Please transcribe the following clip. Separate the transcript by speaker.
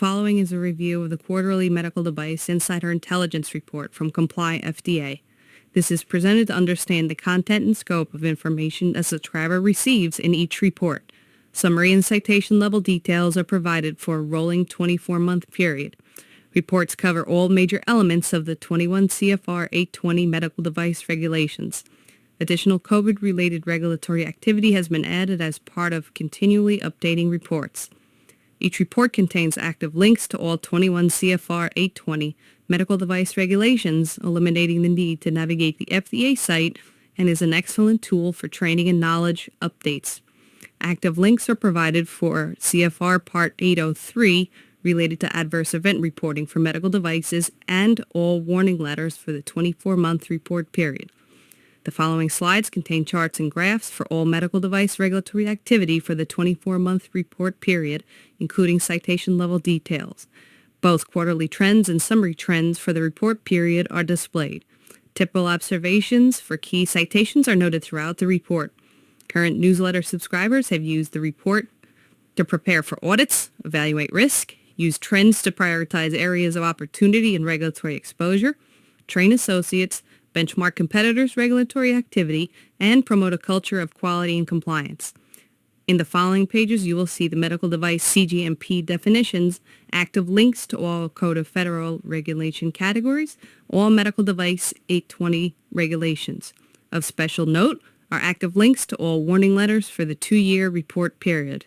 Speaker 1: following is a review of the quarterly medical device insider intelligence report from Comply FDA. This is presented to understand the content and scope of information a subscriber receives in each report. Summary and citation level details are provided for a rolling 24-month period. Reports cover all major elements of the 21 CFR 820 medical device regulations. Additional COVID-related regulatory activity has been added as part of continually updating reports. Each report contains active links to all 21 CFR 820 medical device regulations, eliminating the need to navigate the FDA site, and is an excellent tool for training and knowledge updates. Active links are provided for CFR Part 803 related to adverse event reporting for medical devices and all warning letters for the 24-month report period. The following slides contain charts and graphs for all medical device regulatory activity for the 24-month report period, including citation level details. Both quarterly trends and summary trends for the report period are displayed. Typical observations for key citations are noted throughout the report. Current newsletter subscribers have used the report to prepare for audits, evaluate risk, use trends to prioritize areas of opportunity and regulatory exposure, train associates, benchmark competitors' regulatory activity, and promote a culture of quality and compliance. In the following pages, you will see the medical device CGMP definitions, active links to all Code of Federal Regulation categories, all medical device 820 regulations. Of special note are active links to all warning letters for the 2-year report period.